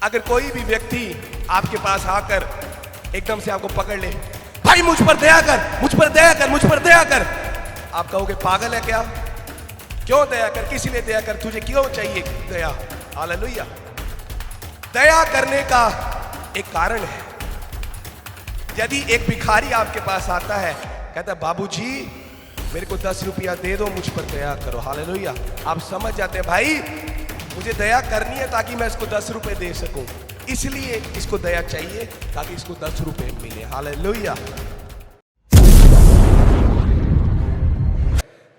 अगर कोई भी व्यक्ति आपके पास आकर एकदम से आपको पकड़ ले, भाई मुझ पर दया कर, मुझ पर दया कर, मुझ पर दया कर, आप कहोगे पागल है क्या? क्यों दया कर? किस लिए दया कर? तुझे क्यों चाहिए दया? हालेलुया। दया करने का एक कारण है। यदि एक भिखारी आपके पास आता है, कहता है बाबूजी मेरे को 10 रुपया दे दो, मुझ पर दया करो। हालेलुया। आप समझ जाते हैं भाई मुझे दया करनी है ताकि मैं इसको 10 रुपए दे सकूं, इसलिए इसको दया चाहिए ताकि इसको 10 रुपए मिले। हालेलुया।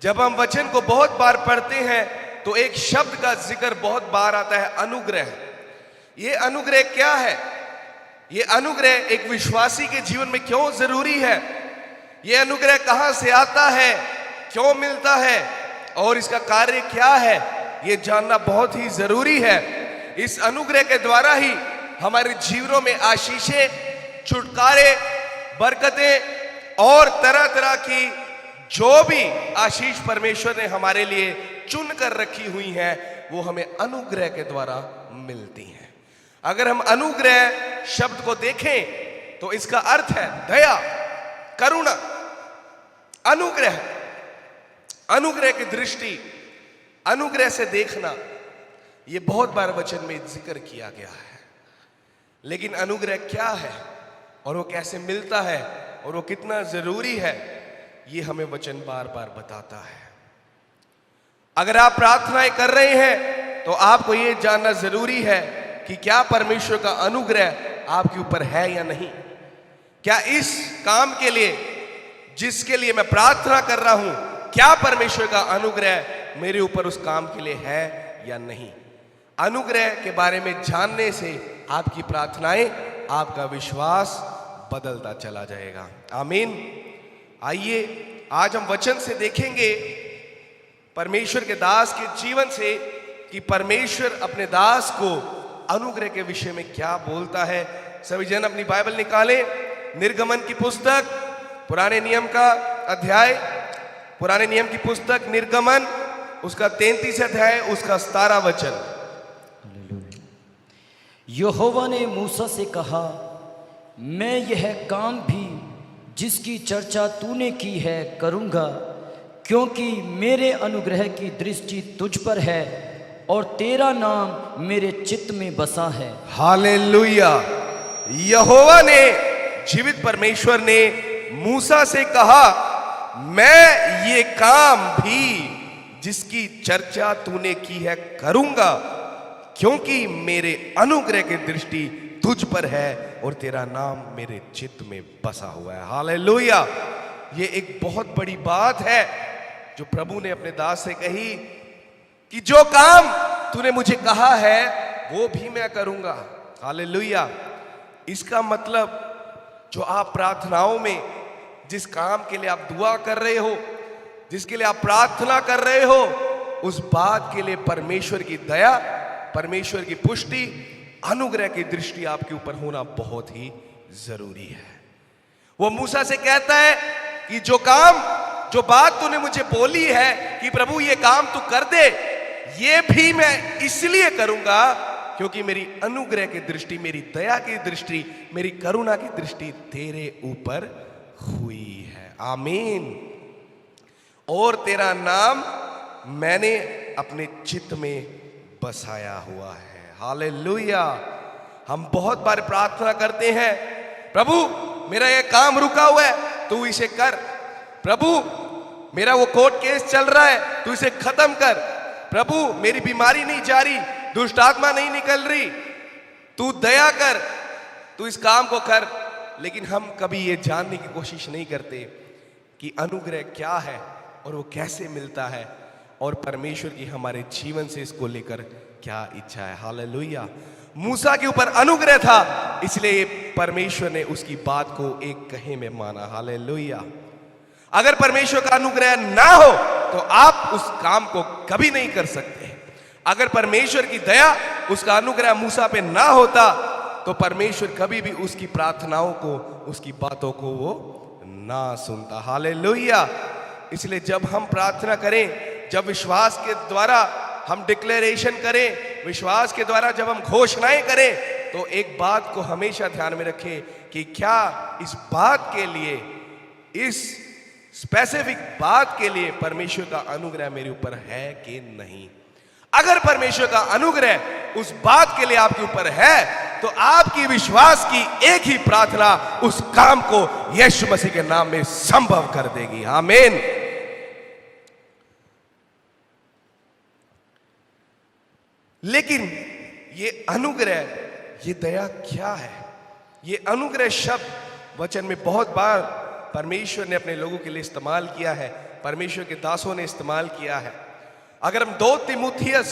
जब हम वचन को बहुत बार पढ़ते हैं तो एक शब्द का जिक्र बहुत बार आता है, अनुग्रह। ये अनुग्रह क्या है? ये अनुग्रह एक विश्वासी के जीवन में क्यों जरूरी है? ये अनुग्रह कहां से आता है, क्यों मिलता है और इसका कार्य क्या है, ये जानना बहुत ही जरूरी है। इस अनुग्रह के द्वारा ही हमारे जीवनों में आशीषें, छुटकारे, बरकतें और तरह तरह की जो भी आशीष परमेश्वर ने हमारे लिए चुन कर रखी हुई है वो हमें अनुग्रह के द्वारा मिलती हैं। अगर हम अनुग्रह शब्द को देखें तो इसका अर्थ है दया, करुणा, अनुग्रह, अनुग्रह की दृष्टि, अनुग्रह से देखना, ये बहुत बार वचन में जिक्र किया गया है। लेकिन अनुग्रह क्या है और वो कैसे मिलता है और वो कितना जरूरी है, ये हमें वचन बार बार बताता है। अगर आप प्रार्थनाएं कर रहे हैं तो आपको ये जानना जरूरी है कि क्या परमेश्वर का अनुग्रह आपके ऊपर है या नहीं। क्या इस काम के लिए जिसके लिए मैं प्रार्थना कर रहा हूं, क्या परमेश्वर का अनुग्रह मेरे ऊपर उस काम के लिए है या नहीं। अनुग्रह के बारे में जानने से आपकी प्रार्थनाएं, आपका विश्वास बदलता चला जाएगा। आमीन। आइए आज हम वचन से देखेंगे परमेश्वर के दास के जीवन से कि परमेश्वर अपने दास को अनुग्रह के विषय में क्या बोलता है। सभी जन अपनी बाइबल निकालें। निर्गमन की पुस्तक, पुराने नियम का अध्याय, पुराने नियम की पुस्तक निर्गमन, उसका 33 अध्याय, उसका 17 वचन। यहोवा ने मूसा से कहा, मैं यह काम भी जिसकी चर्चा तूने की है करूँगा, क्योंकि मेरे अनुग्रह की दृष्टि तुझ पर है और तेरा नाम मेरे चित्त में बसा है। हालेलुया। यहोवा ने, जीवित परमेश्वर ने मूसा से कहा, मैं ये काम भी जिसकी चर्चा तूने की है करूँगा, क्योंकि मेरे अनुग्रह की दृष्टि तुझ पर है और तेरा नाम मेरे चित्त में बसा हुआ है। हालेलुया। ये एक बहुत बड़ी बात है जो प्रभु ने अपने दास से कही कि जो काम तूने मुझे कहा है वो भी मैं करूंगा। हालेलुया। इसका मतलब जो आप प्रार्थनाओं में जिस काम के लिए आप दुआ कर रहे हो, जिसके लिए आप प्रार्थना कर रहे हो, उस बात के लिए परमेश्वर की दया, परमेश्वर की पुष्टि, अनुग्रह की दृष्टि आपके ऊपर होना बहुत ही जरूरी है। वो मूसा से कहता है कि जो काम, जो बात तूने मुझे बोली है कि प्रभु ये काम तू कर दे, ये भी मैं इसलिए करूंगा क्योंकि मेरी अनुग्रह की दृष्टि, मेरी दया की दृष्टि, मेरी करुणा की दृष्टि तेरे ऊपर हुई है। आमीन। और तेरा नाम मैंने अपने चित्त में बसाया हुआ है। हालेलुया। हम बहुत बार प्रार्थना करते हैं, प्रभु मेरा ये काम रुका हुआ है तू इसे कर, प्रभु मेरा वो कोर्ट केस चल रहा है तू इसे खत्म कर, प्रभु मेरी बीमारी नहीं जा रही, दुष्ट आत्मा नहीं निकल रही, तू दया कर, तू इस काम को कर। लेकिन हम कभी ये जानने की कोशिश नहीं करते कि अनुग्रह क्या है और वो कैसे मिलता है और परमेश्वर की हमारे जीवन से इसको लेकर क्या इच्छा है। हालेलुया। मूसा के ऊपर अनुग्रह था, इसलिए परमेश्वर ने उसकी बात को एक कहे में माना। हालेलुया। अगर परमेश्वर का अनुग्रह ना हो तो आप उस काम को कभी नहीं कर सकते। अगर परमेश्वर की दया, उसका अनुग्रह मूसा पे ना होता तो परमेश्वर कभी भी उसकी प्रार्थनाओं को, उसकी बातों को वो ना सुनता। हालेलुया। इसलिए जब हम प्रार्थना करें, जब विश्वास के द्वारा हम डिक्लेरेशन करें विश्वास के द्वारा जब हम घोषणाएं करें तो एक बात को हमेशा ध्यान में रखें कि क्या इस बात के लिए, इस स्पेसिफिक बात के लिए परमेश्वर का अनुग्रह मेरे ऊपर है कि नहीं। अगर परमेश्वर का अनुग्रह उस बात के लिए आपके ऊपर है तो आपकी विश्वास की एक ही प्रार्थना उस काम को यीशु मसीह के नाम में संभव कर देगी। आमीन। लेकिन ये अनुग्रह, ये दया क्या है? ये अनुग्रह शब्द वचन में बहुत बार परमेश्वर ने अपने लोगों के लिए इस्तेमाल किया है, परमेश्वर के दासों ने इस्तेमाल किया है। अगर हम 2 तीमुथियुस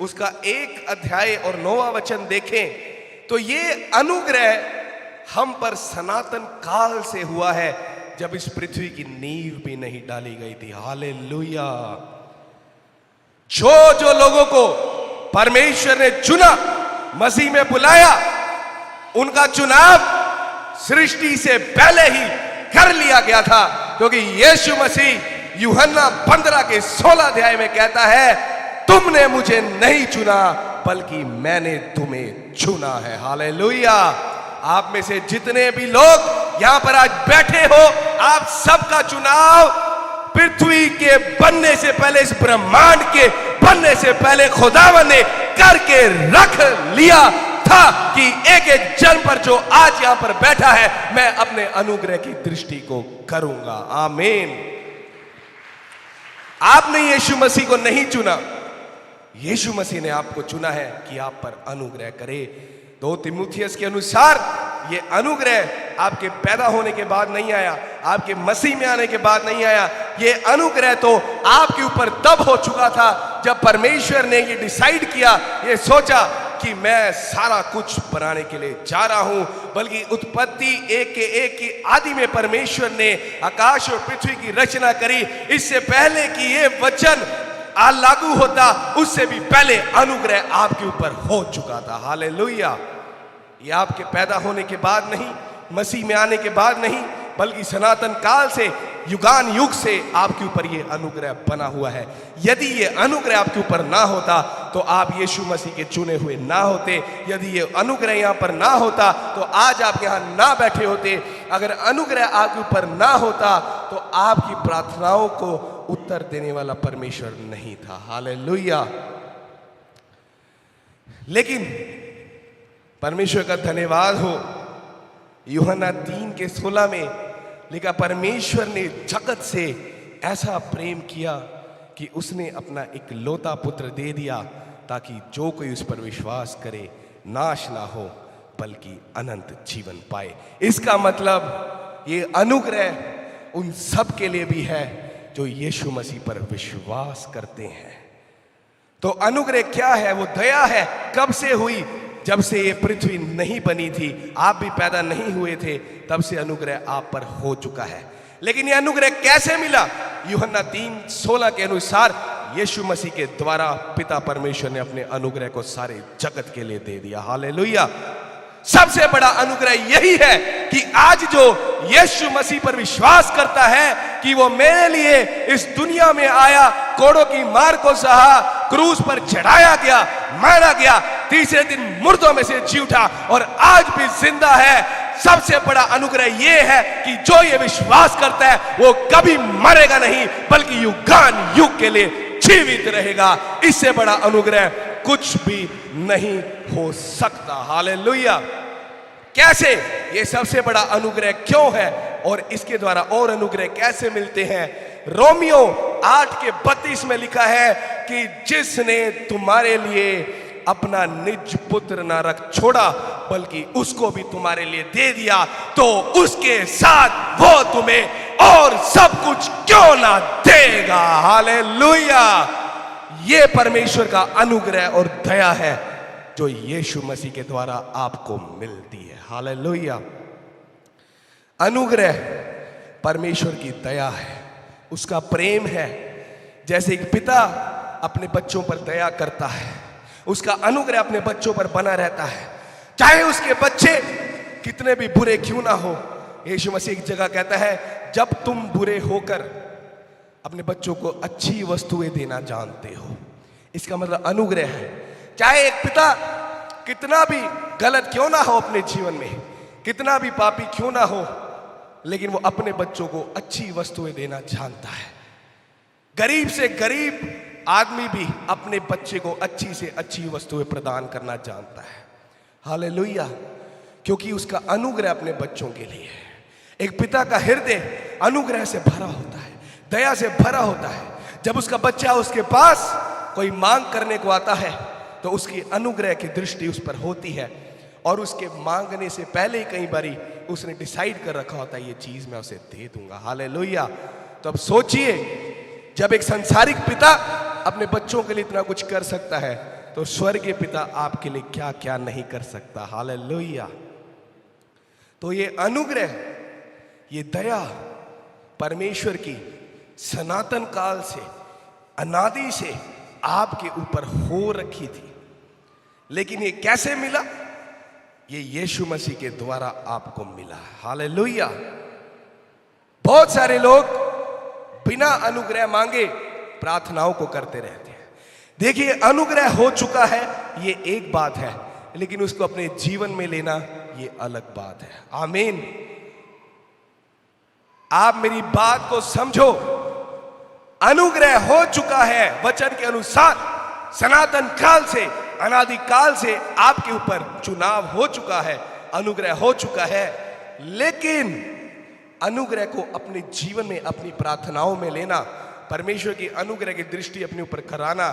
उसका 1 अध्याय और 9वां वचन देखें तो ये अनुग्रह हम पर सनातन काल से हुआ है, जब इस पृथ्वी की नींव भी नहीं डाली गई थी। हालेलुया। जो लोगों को परमेश्वर ने चुना, मसीह में बुलाया, उनका चुनाव सृष्टि से पहले ही कर लिया गया था, क्योंकि यीशु मसीह यूहन्ना 15 के 16 अध्याय में कहता है, तुमने मुझे नहीं चुना बल्कि मैंने तुम्हें चुना है। हालेलुया। आप में से जितने भी लोग यहां पर आज बैठे हो, आप सबका चुनाव पृथ्वी के बनने से पहले, इस ब्रह्मांड के बनने से पहले खुदावन ने करके रख लिया था कि एक एक जन पर जो आज यहां पर बैठा है, मैं अपने अनुग्रह की दृष्टि को करूंगा। आमीन। आपने यीशु मसीह को नहीं चुना, यीशु मसीह ने आपको चुना है कि आप पर अनुग्रह करे। 2 तीमुथियुस के अनुसार ये अनुग्रह आपके पैदा होने के बाद नहीं आया, आपके मसीह में आने के बाद नहीं आया। ये अनुग्रह तो आपके ऊपर तब हो चुका था जब परमेश्वर ने ये डिसाइड किया, ये सोचा कि मैं सारा कुछ बनाने के लिए जा रहा हूं। बल्कि उत्पत्ति 1 के 1 की आदि में परमेश्वर ने आकाश और पृथ्वी की रचना करी। इससे पहले कि ये वचन लागू होता, उससे भी पहले अनुग्रह आपके ऊपर हो चुका था। हालेलुया। ये आपके पैदा होने के बाद नहीं, मसीह में आने के बाद नहीं, बल्कि सनातन काल से, युगान युग से आपके ऊपर ये अनुग्रह बना हुआ है। यदि ये अनुग्रह आपके ऊपर ना होता तो आप यीशु मसीह के चुने हुए ना होते। यदि ये अनुग्रह यहाँ पर ना होता तो आज आप यहाँ ना बैठे होते। अगर अनुग्रह आपके ऊपर ना होता तो आपकी प्रार्थनाओं को उत्तर देने वाला परमेश्वर नहीं था। हालेलुया। लेकिन परमेश्वर का धन्यवाद हो, यूहन्ना 3 के 16 में लिखा, परमेश्वर ने जगत से ऐसा प्रेम किया कि उसने अपना इकलौता पुत्र दे दिया, ताकि जो कोई उस पर विश्वास करे नाश ना हो बल्कि अनंत जीवन पाए। इसका मतलब ये अनुग्रह उन सब के लिए भी है जो यीशु मसीह पर विश्वास करते हैं। तो अनुग्रह क्या है? वो दया है। कब से हुई? जब से ये पृथ्वी नहीं बनी थी, आप भी पैदा नहीं हुए थे, तब से अनुग्रह आप पर हो चुका है। लेकिन ये अनुग्रह कैसे मिला? यूहन्ना 3:16 के अनुसार यीशु मसीह के द्वारा पिता परमेश्वर ने अपने अनुग्रह को सारे जगत के लिए दे दिया। हालेलुया। सबसे बड़ा अनुग्रह यही है कि आज जो यीशु मसीह पर विश्वास करता है कि वो मेरे लिए इस दुनिया में आया, कोड़ों की मार को सहा, क्रूस पर चढ़ाया गया, मारा गया, तीसरे दिन मुर्दों में से जी उठा और आज भी जिंदा है। सबसे बड़ा अनुग्रह यह है कि जो ये विश्वास करता है वो कभी मरेगा नहीं, बल्कि युगान युग के लिए जीवित रहेगा। इससे बड़ा अनुग्रह कुछ भी नहीं हो सकता। हालेलुया। कैसे? ये सबसे बड़ा अनुग्रह क्यों है और इसके द्वारा और अनुग्रह कैसे मिलते हैं? रोमियो 8 के 32 में लिखा है कि जिसने तुम्हारे लिए अपना निज पुत्र ना रख छोड़ा बल्कि उसको भी तुम्हारे लिए दे दिया, तो उसके साथ वो तुम्हें और सब कुछ क्यों ना देगा। हालेलुया। ये परमेश्वर का अनुग्रह और दया है जो यीशु मसीह के द्वारा आपको मिलती है। हालेलुया। अनुग्रह परमेश्वर की दया है, उसका प्रेम है। जैसे एक पिता अपने बच्चों पर दया करता है, उसका अनुग्रह अपने बच्चों पर बना रहता है, चाहे उसके बच्चे कितने भी बुरे क्यों ना हो। यीशु मसीह एक जगह कहता है, जब तुम बुरे होकर अपने बच्चों को अच्छी वस्तुएं देना जानते हो, इसका मतलब अनुग्रह है। चाहे एक पिता कितना भी गलत क्यों ना हो अपने जीवन में, कितना भी पापी क्यों ना हो, लेकिन वो अपने बच्चों को अच्छी वस्तुएं देना जानता है। गरीब से गरीब आदमी भी अपने बच्चे को अच्छी से अच्छी वस्तुएं प्रदान करना जानता है। हालेलुया, क्योंकि उसका अनुग्रह अपने बच्चों के लिए है। एक पिता का हृदय अनुग्रह से भरा होता है, दया से भरा होता है। जब उसका बच्चा उसके पास कोई मांग करने को आता है तो उसकी अनुग्रह की दृष्टि उस पर होती है, और उसके मांगने से पहले ही कई बारी उसने डिसाइड कर रखा होता है ये चीज मैं उसे दे दूंगा। हालेलुया। तो अब सोचिए, जब एक संसारिक पिता अपने बच्चों के लिए इतना कुछ कर सकता है तो स्वर्गीय पिता आपके लिए क्या क्या नहीं कर सकता। हालेलुया। तो ये अनुग्रह, ये दया परमेश्वर की सनातन काल से, अनादि से आपके ऊपर हो रखी थी। लेकिन ये कैसे मिला? ये यीशु मसीह के द्वारा आपको मिला। हालेलुया। बहुत सारे लोग बिना अनुग्रह मांगे प्रार्थनाओं को करते रहते हैं। देखिए, अनुग्रह हो चुका है ये एक बात है, लेकिन उसको अपने जीवन में लेना ये अलग बात है। आमीन। आप मेरी बात को समझो। अनुग्रह हो चुका है वचन के अनुसार, सनातन काल से, अनादि काल से आपके ऊपर चुनाव हो चुका है, अनुग्रह हो चुका है। लेकिन अनुग्रह को अपने जीवन में, अपनी प्रार्थनाओं में लेना, परमेश्वर की अनुग्रह की दृष्टि अपने ऊपर कराना,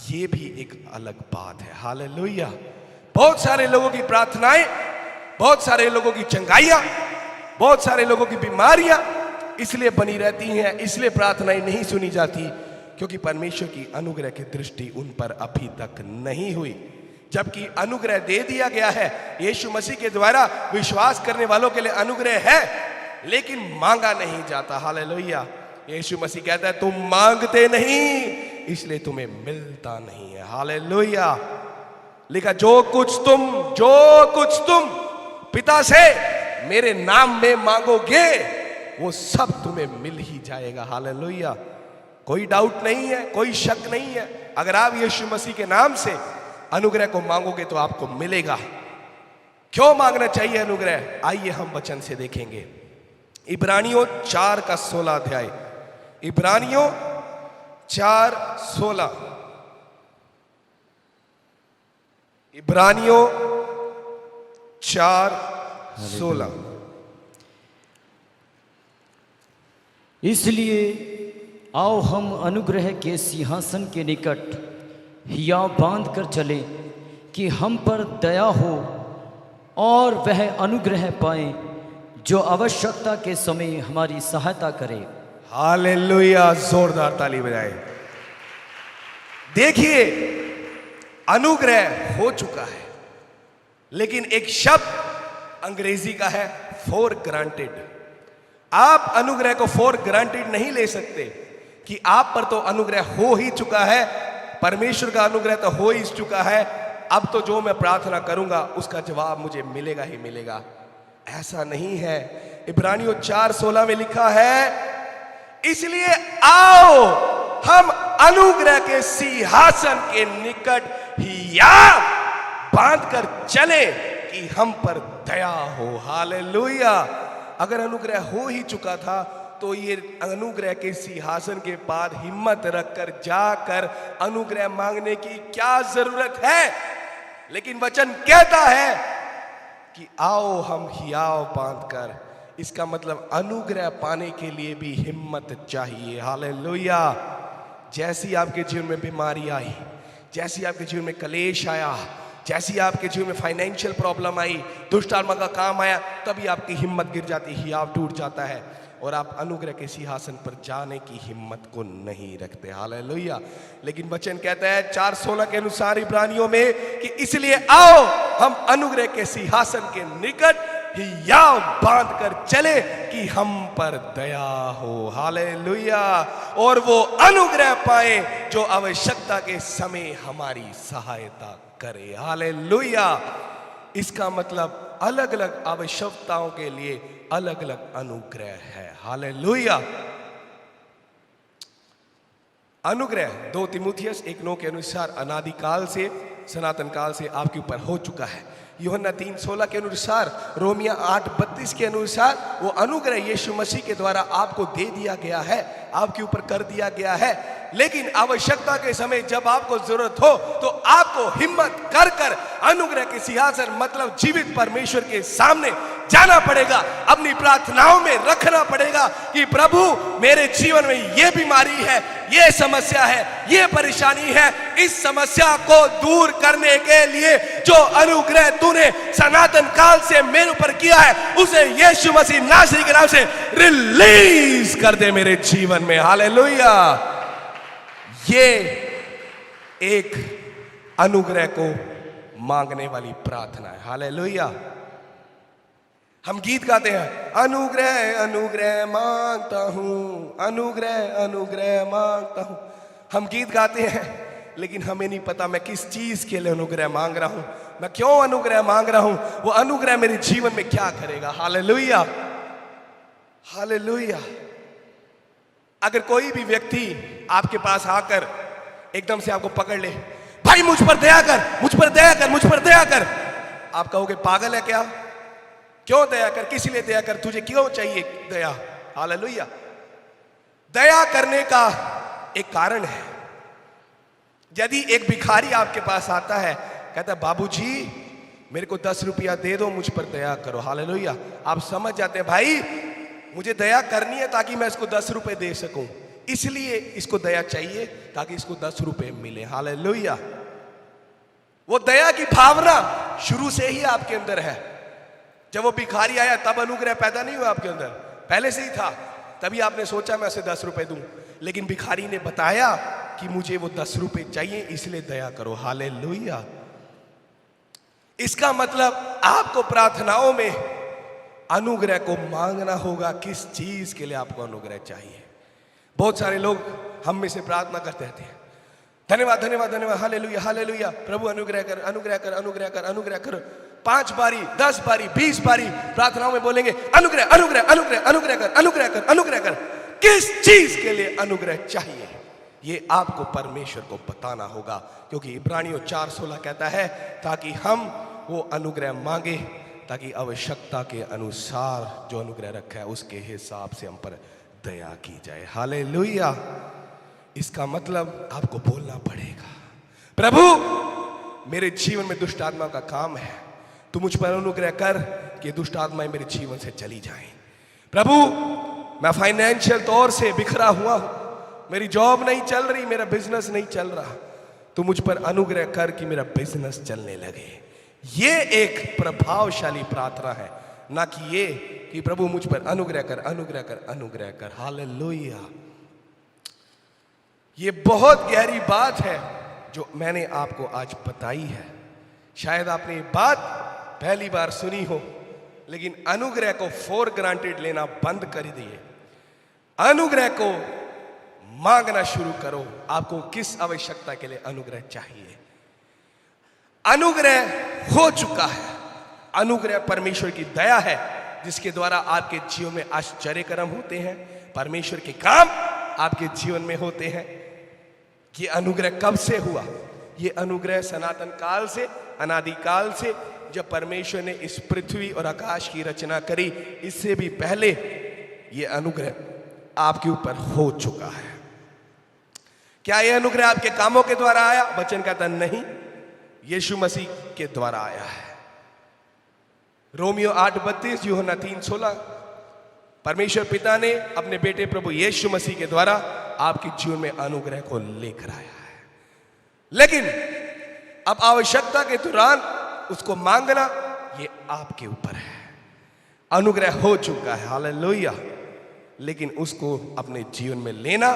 ये भी एक अलग बात है। हालेलुया। बहुत सारे लोगों की प्रार्थनाएं, बहुत सारे लोगों की चंगाइयां, बहुत सारे लोगों की बीमारियां इसलिए बनी रहती हैं, इसलिए प्रार्थनाएं नहीं सुनी जाती क्योंकि परमेश्वर की अनुग्रह की दृष्टि उन पर अभी तक नहीं हुई। जबकि अनुग्रह दे दिया गया है, यीशु मसीह के द्वारा विश्वास करने वालों के लिए अनुग्रह है, लेकिन मांगा नहीं जाता। हालेलुया। यीशु मसीह कहता है तुम मांगते नहीं इसलिए तुम्हें मिलता नहीं है। हालेलुया। लिखा, जो कुछ तुम पिता से मेरे नाम में मांगोगे वो सब तुम्हें मिल ही जाएगा। हालेलुया। कोई डाउट नहीं है, कोई शक नहीं है। अगर आप यीशु मसीह के नाम से अनुग्रह को मांगोगे तो आपको मिलेगा। क्यों मांगना चाहिए अनुग्रह? आइए हम वचन से देखेंगे। इब्रानियों 4 का 16 अध्याय, इब्रानियों 4:16, इब्रानियों 4:16। इसलिए आओ हम अनुग्रह के सिंहासन के निकट हिया बांध कर चले कि हम पर दया हो और वह अनुग्रह पाए जो आवश्यकता के समय हमारी सहायता करे। हालेलुया। जोरदार ताली बजाए। देखिए, अनुग्रह हो चुका है, लेकिन एक शब्द अंग्रेजी का है फॉर ग्रांटेड। आप अनुग्रह को फॉर ग्रांटेड नहीं ले सकते कि आप पर तो अनुग्रह हो ही चुका है, परमेश्वर का अनुग्रह तो हो ही चुका है, अब तो जो मैं प्रार्थना करूंगा उसका जवाब मुझे मिलेगा ही मिलेगा। ऐसा नहीं है। इब्रानियों 4:16 में लिखा है, इसलिए आओ हम अनुग्रह के सिंहासन के निकट हिया बांधकर चले कि हम पर दया हो। हालेलुया। अगर अनुग्रह हो ही चुका था तो ये अनुग्रह के सिंहासन के पास हिम्मत रखकर जाकर अनुग्रह मांगने की क्या जरूरत है? लेकिन वचन कहता है कि आओ हम हियाव बांधकर। इसका मतलब अनुग्रह पाने के लिए भी हिम्मत चाहिए। हालेलुया। जैसी आपके जीवन में बीमारी आई, जैसी आपके जीवन में कलेश आया, जैसी आपके जीवन में फाइनेंशियल प्रॉब्लम आई, दुष्ट आत्मा का काम आया, तभी आपकी हिम्मत गिर जाती, हियाव टूट जाता है और आप अनुग्रह के सिंहासन पर जाने की हिम्मत को नहीं रखते। हालेलुया। लेकिन वचन कहता है 4:16 के अनुसार इब्रानियों में कि इसलिए आओ हम अनुग्रह के सिंहासन के निकट हियाव बांध कर चले कि हम पर दया हो। हालेलुया। और वो अनुग्रह पाए जो आवश्यकता के समय हमारी सहायता करे। हालेलुया। इसका मतलब अलग अलग आवश्यकताओं के लिए अलग अलग अनुग्रह है। हालेलुया। अनुग्रह 2 तिमुथियस 1:9 के अनुसार अनादिकाल से, सनातन काल से आपके ऊपर हो चुका है। यूहन्ना 3:16 के अनुसार, रोमिया 8:32 के अनुसार वो अनुग्रह यीशु मसीह के द्वारा आपको दे दिया गया है, आपके ऊपर कर दिया गया है। लेकिन आवश्यकता के समय जब आपको जरूरत हो तो आपको हिम्मत कर कर अनुग्रह के सिंहासन मतलब जीवित परमेश्वर के सामने जाना पड़ेगा, अपनी प्रार्थनाओं में रखना पड़ेगा कि प्रभु मेरे जीवन में ये बीमारी है, ये समस्या है, ये परेशानी है, इस समस्या को दूर करने के लिए जो अनुग्रह तूने सनातन काल से मेरे ऊपर किया है उसे यीशु मसीह नासरी के नाम से रिलीज कर दे मेरे जीवन में। हालेलुया। ये एक अनुग्रह को मांगने वाली प्रार्थना है। हालेलुया। हम गीत गाते हैं, अनुग्रह अनुग्रह मांगता हूं, अनुग्रह अनुग्रह मांगता हूं। हम गीत गाते हैं लेकिन हमें नहीं पता मैं किस चीज के लिए अनुग्रह मांग रहा हूं, मैं क्यों अनुग्रह मांग रहा हूं, वो अनुग्रह मेरे जीवन में क्या करेगा। Hallelujah, hallelujah. अगर कोई भी व्यक्ति आपके पास आकर एकदम से आपको पकड़ ले, भाई मुझ पर दया कर, मुझ पर दया कर, मुझ पर दया कर, आप कहोगे पागल है क्या, क्यों दया कर, किस लिए दया कर, तुझे क्यों चाहिए दया। हालेलुया। दया करने का एक कारण है। यदि एक भिखारी आपके पास आता है, कहता है बाबूजी मेरे को 10 रुपया दे दो, मुझ पर दया करो। हालेलुया। आप समझ जाते हैं भाई मुझे दया करनी है ताकि मैं इसको 10 रुपए दे सकूं, इसलिए इसको दया चाहिए ताकि इसको 10 रुपए मिले। हालेलुया। वो दया की भावना शुरू से ही आपके अंदर है। जब वो भिखारी आया तब अनुग्रह पैदा नहीं हुआ आपके अंदर, पहले से ही था, तभी आपने सोचा मैं उसे 10 रुपए दूं। लेकिन भिखारी ने बताया कि मुझे वो 10 रुपए चाहिए इसलिए दया करो। हालेलुया। इसका मतलब आपको प्रार्थनाओं में अनुग्रह को मांगना होगा, किस चीज के लिए आपको अनुग्रह चाहिए। बहुत सारे लोग हम में से प्रार्थना करते रहते हैं, धन्यवाद धन्यवाद धन्यवाद, हालेलुया हालेलुया, प्रभु अनुग्रह कर अनुग्रह कर अनुग्रह कर अनुग्रह कर। 5 बारी 10 बारी 20 बारी प्रार्थनाओं में बोलेंगे अनुग्रह अनुग्रह अनुग्रह अनुग्रह कर अनुग्रह कर अनुग्रह कर। किस चीज के लिए अनुग्रह चाहिए ये आपको परमेश्वर को बताना होगा, क्योंकि इब्रानियों 4:16 कहता है ताकि हम वो अनुग्रह मांगे ताकि आवश्यकता के अनुसार जो अनुग्रह रखा है उसके हिसाब से हम पर दया की जाए। हालेलुया। इसका मतलब आपको बोलना पड़ेगा, प्रभु मेरे जीवन में दुष्ट आत्मा का काम है, तू मुझ पर अनुग्रह कर कि दुष्ट आत्माएं मेरे जीवन से चली जाएं। प्रभु मैं फाइनेंशियल तौर से बिखरा हुआ हूं, मेरी जॉब नहीं चल रही, मेरा बिजनेस नहीं चल रहा, तू मुझ पर अनुग्रह कर कि मेरा बिजनेस चलने लगे। ये एक प्रभावशाली प्रार्थना है, ना कि ये कि प्रभु मुझ पर अनुग्रह कर अनुग्रह कर अनुग्रह कर। हालेलुया। ये बहुत गहरी बात है जो मैंने आपको आज बताई है। शायद आपने ये बात पहली बार सुनी हो, लेकिन अनुग्रह को फॉर ग्रांटेड लेना बंद कर दिए। अनुग्रह को मांगना शुरू करो। आपको किस आवश्यकता के लिए अनुग्रह चाहिए। अनुग्रह हो चुका है। अनुग्रह परमेश्वर की दया है जिसके द्वारा आपके जीवन में आश्चर्य कर्म होते हैं, परमेश्वर के काम आपके जीवन में होते हैं। ये अनुग्रह कब से हुआ? ये अनुग्रह सनातन काल से, अनादिकाल से, जब परमेश्वर ने इस पृथ्वी और आकाश की रचना करी, इससे भी पहले ये अनुग्रह आपके ऊपर हो चुका है। क्या यह अनुग्रह आपके कामों के द्वारा आया? वचन कहता नहीं, यीशु मसीह के द्वारा आया है। रोमियो 8:32, यूहन्ना 3:16, परमेश्वर पिता ने अपने बेटे प्रभु यीशु मसीह के द्वारा आपके जीवन में अनुग्रह को लेकर आया है। लेकिन अब आवश्यकता के दौरान उसको मांगना ये आपके ऊपर है। अनुग्रह हो चुका है, हालेलुया, लेकिन उसको अपने जीवन में लेना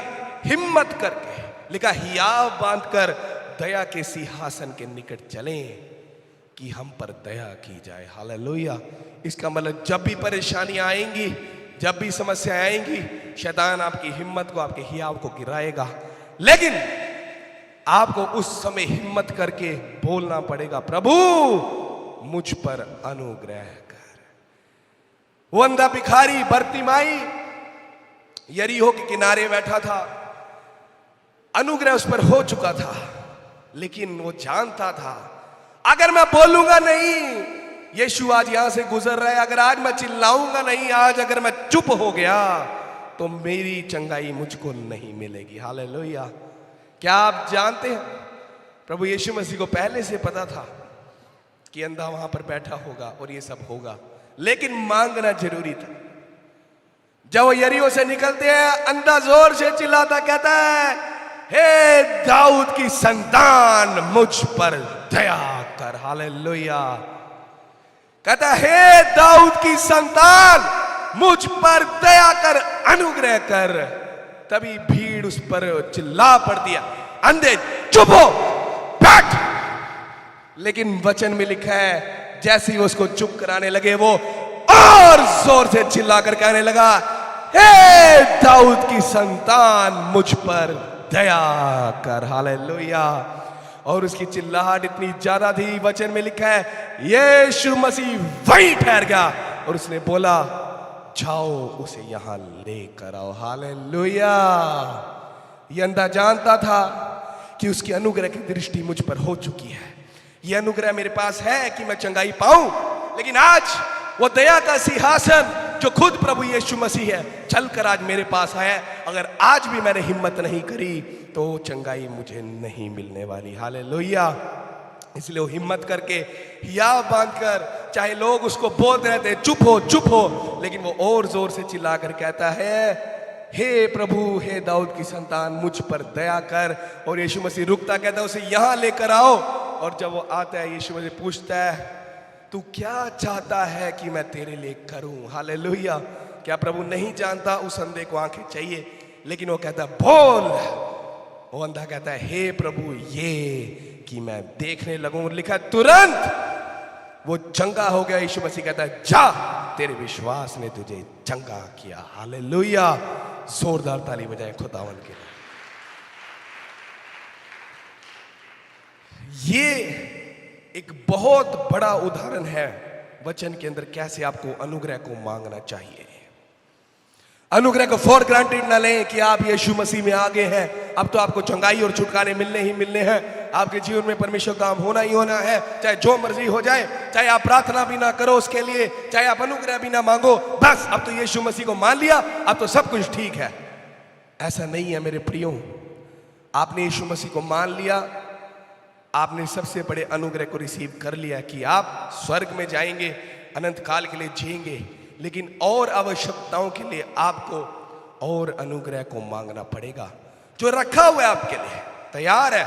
हिम्मत करके, लिखा हियाव बांधकर दया के सिंहासन के निकट चलें कि हम पर दया की जाए। हालेलुया। इसका मतलब जब भी परेशानियां आएंगी, जब भी समस्याएं आएंगी, शैतान आपकी हिम्मत को, आपके हियाव को गिराएगा, लेकिन आपको उस समय हिम्मत करके बोलना पड़ेगा, प्रभु मुझ पर अनुग्रह कर। वो अंधा भिखारी बरतिमाई यरीहो के किनारे बैठा था। अनुग्रह उस पर हो चुका था, लेकिन वो जानता था अगर मैं बोलूंगा नहीं, यीशु आज यहां से गुजर रहा है, अगर आज मैं चिल्लाऊंगा नहीं, आज अगर मैं चुप हो गया तो मेरी चंगाई मुझको नहीं मिलेगी। हालेलुया। क्या आप जानते हैं प्रभु यीशु मसीह को पहले से पता था कि अंधा वहां पर बैठा होगा और ये सब होगा, लेकिन मांगना जरूरी था। जब वो यरीहो से निकलते हैं, अंधा जोर से चिल्लाता कहता है, हे दाऊद की संतान मुझ पर दया कर। हालेलुया। कहता है, हे दाऊद की संतान मुझ पर दया कर, अनुग्रह कर। तभी भीड़ उस पर चिल्ला पड़ती है, अंधे चुप हो, बैठ। लेकिन वचन में लिखा है जैसे ही उसको चुप कराने लगे, वो और जोर से चिल्लाकर कहने लगा, हे दाऊद की संतान मुझ पर दया कर। हालेलुया। और उसकी चिल्लाहट इतनी ज्यादा थी, वचन में लिखा है यीशु मसीह वहीं ठहर गया और उसने बोला, जाओ उसे यहां लेकर आओ। हालेलुया। ये अंधा जानता था कि उसकी अनुग्रह की दृष्टि मुझ पर हो चुकी है, ये अनुग्रह मेरे पास है कि मैं चंगाई पाऊं। लेकिन आज वो दया का सिंहासन जो खुद प्रभु यीशु मसीह है चलकर आज मेरे पास आया, अगर आज भी मैंने हिम्मत नहीं करी तो चंगाई मुझे नहीं मिलने वाली। हालेलुया। इसलिए वो हिम्मत करके या बांधकर, चाहे लोग उसको बोलते रहते चुप हो चुप हो, लेकिन वो और जोर से चिल्लाकर कहता है, हे प्रभु, हे दाऊद की संतान मुझ पर दया कर। और यीशु मसीह रुकता, कहता है उसे यहां लेकर आओ। और जब वो आता है, यीशु मसीह पूछता है, तू क्या चाहता है कि मैं तेरे लिए करूं? हालेलुया। क्या प्रभु नहीं जानता उस अंधे को आंखें चाहिए? लेकिन वो कहता है बोल। वो अंधा कहता है, हे प्रभु, ये कि मैं देखने लगूं। और लिखा तुरंत वो चंगा हो गया। यीशु मसीह कहता है, जा, तेरे विश्वास ने तुझे चंगा किया। हालेलुया। जोरदार ताली बजाएं खुदावन के लिए। ये एक बहुत बड़ा उदाहरण है वचन के अंदर कैसे आपको अनुग्रह को मांगना चाहिए। अनुग्रह को फॉर ग्रांटेड ना लें कि आप यीशु मसीह में आगे हैं, अब तो आपको चंगाई और छुटकारे मिलने ही मिलने हैं, आपके जीवन में परमेश्वर काम होना ही होना है, चाहे जो मर्जी हो जाए, चाहे आप प्रार्थना भी ना करो उसके लिए, चाहे आप अनुग्रह भी ना मांगो, बस अब तो यीशु मसीह को मान लिया, अब तो सब कुछ ठीक है। ऐसा नहीं है मेरे प्रियो। आपने यीशु मसीह को मान लिया, आपने सबसे बड़े अनुग्रह को रिसीव कर लिया कि आप स्वर्ग में जाएंगे, अनंत काल के लिए जिएंगे। लेकिन और आवश्यकताओं के लिए आपको और अनुग्रह को मांगना पड़ेगा। जो रखा हुआ है आपके लिए तैयार है,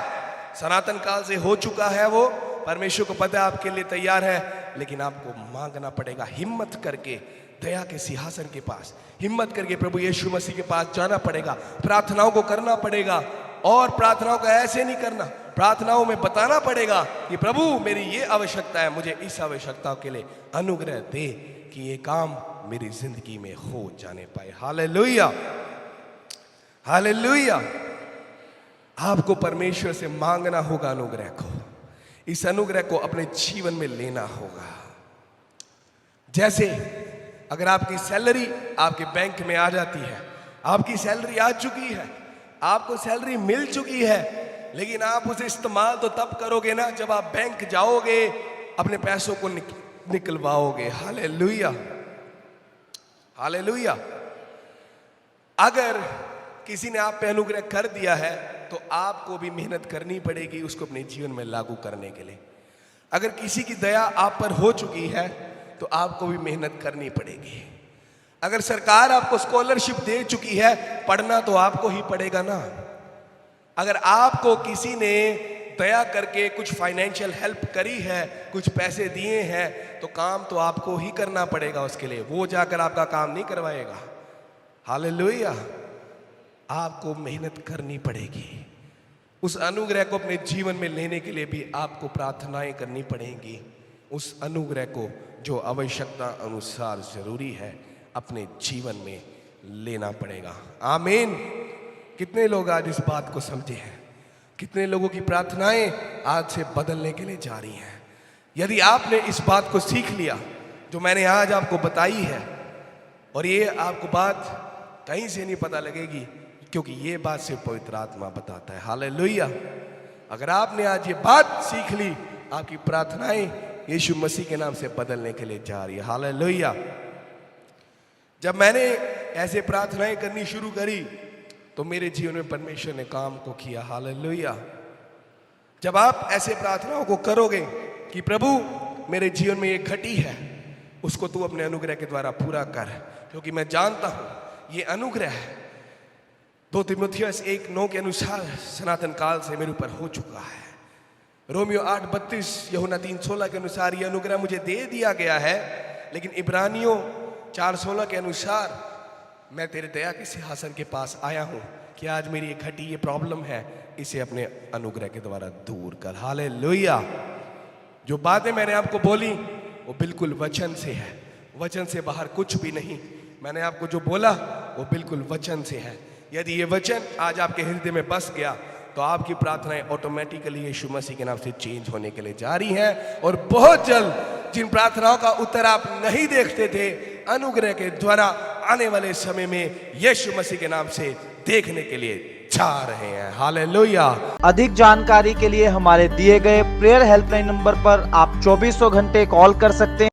सनातन काल से हो चुका है, वो परमेश्वर को पता है आपके लिए तैयार है, लेकिन आपको मांगना पड़ेगा। हिम्मत करके दया के सिंहासन के पास, हिम्मत करके प्रभु यीशु मसीह के पास जाना पड़ेगा, प्रार्थनाओं को करना पड़ेगा। और प्रार्थनाओं को ऐसे नहीं करना, प्रार्थनाओं में बताना पड़ेगा कि प्रभु मेरी ये आवश्यकता है, मुझे इस आवश्यकता के लिए अनुग्रह दे कि ये काम मेरी जिंदगी में हो जाने पाए। हालेलुया। हालेलुया। आपको परमेश्वर से मांगना होगा अनुग्रह को, इस अनुग्रह को अपने जीवन में लेना होगा। जैसे अगर आपकी सैलरी आपके बैंक में आ जाती है, आपकी सैलरी आ चुकी है, आपको सैलरी मिल चुकी है, लेकिन आप उसे इस्तेमाल तो तब करोगे ना जब आप बैंक जाओगे, अपने पैसों को निकलवाओगे। हालेलुया। हालेलुया। अगर किसी ने आप पे अनुग्रह कर दिया है तो आपको भी मेहनत करनी पड़ेगी उसको अपने जीवन में लागू करने के लिए। अगर किसी की दया आप पर हो चुकी है तो आपको भी मेहनत करनी पड़ेगी। अगर सरकार आपको स्कॉलरशिप दे चुकी है, पढ़ना तो आपको ही पड़ेगा ना। अगर आपको किसी ने दया करके कुछ फाइनेंशियल हेल्प करी है, कुछ पैसे दिए हैं, तो काम तो आपको ही करना पड़ेगा उसके लिए, वो जाकर आपका काम नहीं करवाएगा। हालेलुया। आपको मेहनत करनी पड़ेगी। उस अनुग्रह को अपने जीवन में लेने के लिए भी आपको प्रार्थनाएं करनी पड़ेंगी। उस अनुग्रह को जो आवश्यकता अनुसार जरूरी है अपने जीवन में लेना पड़ेगा। आमीन। कितने लोग आज इस बात को समझे हैं? कितने लोगों की प्रार्थनाएं आज से बदलने के लिए जा रही हैं? यदि आपने इस बात को सीख लिया जो मैंने आज आपको बताई है, और ये आपको बात कहीं से नहीं पता लगेगी, क्योंकि ये बात सिर्फ पवित्र आत्मा बताता है। हालेलुया। अगर आपने आज ये बात सीख ली, आपकी प्रार्थनाएं यीशु मसीह के नाम से बदलने के लिए जा रही है। हालेलुया। जब मैंने ऐसे प्रार्थनाएं करनी शुरू करी तो मेरे जीवन में परमेश्वर ने काम को किया। हालेलुया। जब आप ऐसे प्रार्थनाओं को करोगे कि प्रभु मेरे जीवन में ये घटी है, उसको तू अपने अनुग्रह के द्वारा पूरा कर, क्योंकि मैं जानता हूं ये अनुग्रह 2 तीमुथियुस 1:9 के अनुसार सनातन काल से मेरे ऊपर हो चुका है। रोमियो 8:32, यूहन्ना 3:16 के अनुसार ये अनुग्रह मुझे दे दिया गया है। लेकिन इब्रानियों 4:16 के अनुसार मैं तेरे दया के सिंहासन के पास आया हूं कि आज मेरी ये घटी ये प्रॉब्लम है, इसे अपने अनुग्रह के द्वारा दूर कर। हालेलुया। जो बातें मैंने आपको बोली वो बिल्कुल वचन से है, वचन से बाहर कुछ भी नहीं। मैंने आपको जो बोला वो बिल्कुल वचन से है। यदि ये वचन आज आपके हृदय में बस गया तो आपकी प्रार्थनाएं ऑटोमेटिकली यीशु मसीह के नाम से चेंज होने के लिए जा रही हैं। और बहुत जल्द जिन प्रार्थनाओं का उत्तर आप नहीं देखते थे, अनुग्रह के द्वारा आने वाले समय में यीशु मसीह के नाम से देखने के लिए जा रहे हैं। हालेलुया। अधिक जानकारी के लिए हमारे दिए गए प्रेयर हेल्पलाइन नंबर पर आप 2400 घंटे कॉल कर सकते हैं।